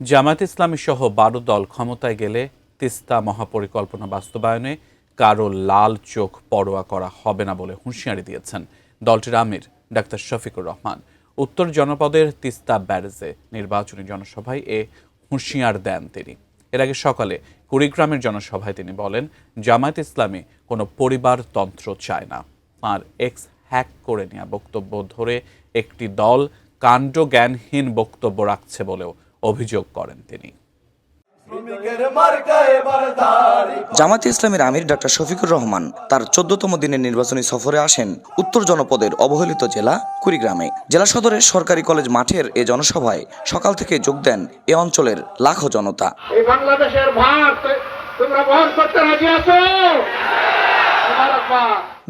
জামায়াতে ইসলামী সহ ১২ দল ক্ষমতায় গেলে তিস্তা মহাপরিকল্পনা বাস্তবায়নে কারো লাল চোখ পরোয়া করা হবে না বলে হুঁশিয়ারি দিয়েছেন দলটির আমির ডাক্তার শফিকুর রহমান। উত্তর জনপদের তিস্তা ব্যারেজে নির্বাচনী জনসভায় এ হুঁশিয়ার দেন তিনি। এর আগে সকালে কুড়িগ্রামের জনসভায় তিনি বলেন, জামায়াত ইসলামী কোনো পরিবারতন্ত্র চায় না। তাঁর এক্স হ্যাক করে নেওয়া বক্তব্য ধরে একটি দল কাণ্ডজ্ঞানহীন বক্তব্য রাখছে বলেও অভিযোগ করেন তিনি। জামায়াতে ইসলামীর আমির ডাক্তার শফিকুর রহমান তার ১৪তম দিনের নির্বাচনী সফরে আসেন উত্তর জনপদের অবহেলিত জেলা কুড়িগ্রামে। জেলা সদরের সরকারি কলেজ মাঠের এ জনসভায় সকাল থেকে যোগ দেন এ অঞ্চলের লাখো জনতা। এই বাংলাদেশের ভার তোমরা বহন করতে রাজি আছো?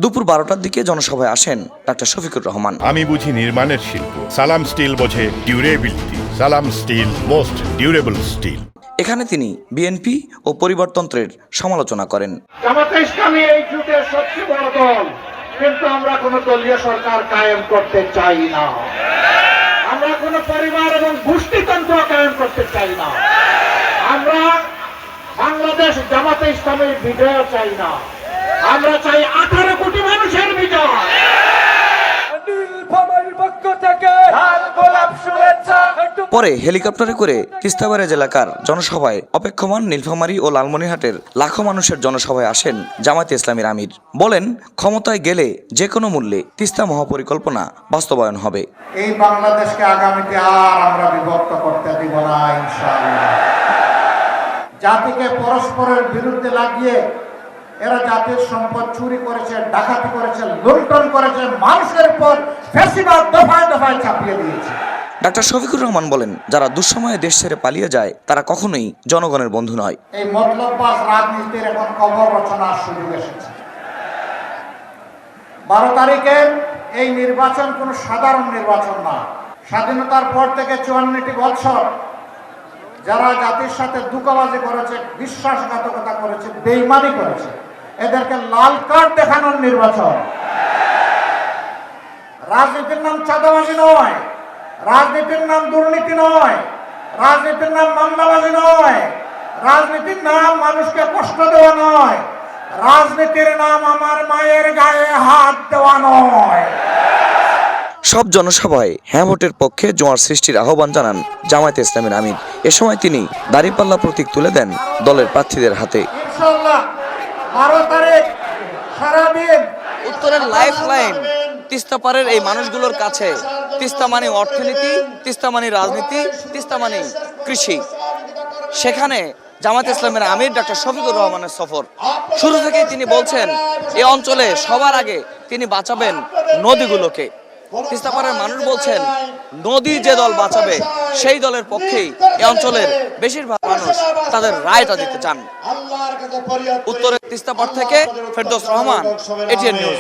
দুপুর ১২টার দিকে জনসভায় আসেন ডাক্তার শফিকুর রহমান। আমি বুঝি নির্মাণের শিল্প, সালাম স্টিল বোঝে ডিউরেবিলিটি। সালাম স্টিল মোস্ট ডিউরেবল স্টিল। এখানে তিনি বিএনপি ও পরিবারতন্ত্রের সমালোচনা করেন। জামায়াতে ইসলামী এই যুগের সবচেয়ে বড় দল, কিন্তু আমরা কোন দলীয় সরকার কায়েম করতে চাই না। আমরা কোন পরিবার এবং গোষ্ঠীতন্ত্র কায়েম করতে চাই না। আমরা বাংলাদেশ জামায়াতে ইসলামীর বিজয় চাই না। আমরা চাই 18 কোটি মানুষের বিজয়। পরে হেলিকপ্টারে করে তিস্তা ব্যারেজ এলাকার জনসভায় অপেক্ষমান নীলফামারী ও লালমনিরহাটের লাখো মানুষের জনসভায় আসেন জামায়াতে ইসলামীর আমির। বলেন, ক্ষমতায় গেলে যে কোনো মূল্যে তিস্তা মহাপরিকল্পনা বাস্তবায়ন হবে। এই বাংলাদেশকে আগামীতে আর আমরা বিভক্ত করতে দিব না ইনশাআল্লাহ। জাতিকে পরস্পরের বিরুদ্ধে লাগিয়ে এরা জাতির সম্পদ চুরি করেছে, ডাকাতি করেছে, লুণ্ঠন করেছে, মানুষের উপর ফ্যাসিবাদ দফায় দফায় চাপিয়ে দিয়েছে। ডাক্তার শফিকুর রহমান বলেন, যারা দুঃসময়ে দেশ ছেড়ে পালিয়ে যায় তারা কখনোই জনগণের বন্ধু নয়। এই মতলববাজ রাজনীতির এখন কবর রচনার সুযোগ এসেছে। 12 তারিখের এই নির্বাচন কোনো সাধারণ নির্বাচন না। স্বাধীনতার পর থেকে 54টি বছর যারা জাতির সাথে ধোঁকাবাজি করেছে, বিশ্বাসঘাতকতা করেছে, বেঈমানি করেছে, এদেরকে লাল কার্ড দেখানোর নির্বাচন। রাজনীতির নাম চাঁদাবাজি নয়, রাজনীতির নাম দুর্নীতি নয়, রাজনীতির নাম মামলাবাজি নয়, রাজনীতির নাম মানুষকে কষ্ট দেওয়া নয়, রাজনীতির নাম আমার মায়ের গায়ে হাত দেওয়া নয়। সব জনসভায় হ্যাঁ ভোটের পক্ষে জোয়ার সৃষ্টির আহ্বান জানান জামায়াতে ইসলামীর আমির। এ সময় তিনি দাঁড়িপাল্লা প্রতীক তুলে দেন দলের প্রার্থীদের হাতে। ইনশাআল্লাহ 12 তারিখ সারাদিন উত্তরের লাইফ লাইন তিস্তা পারের এই মানুষগুলোর কাছে তিস্তা মানে অর্থনীতি, তিস্তা মানে রাজনীতি, তিস্তা মানে কৃষি। সেখানে জামায়াতে ইসলামের আমির ডাক্তার শফিকুর রহমানের সফর। শুরু থেকেই তিনি বলছেন, এই অঞ্চলে সবার আগে তিনি বাঁচাবেন নদীগুলোকে। তিস্তা পারের মানুষ বলছেন, নদী যে দল বাঁচাবে সেই দলের পক্ষেই এই অঞ্চলের বেশিরভাগ মানুষ তাদের রায়টা দিতে চান। উত্তরের তিস্তা পার থেকে ফেরদৌস রহমান, এটিএন নিউজ।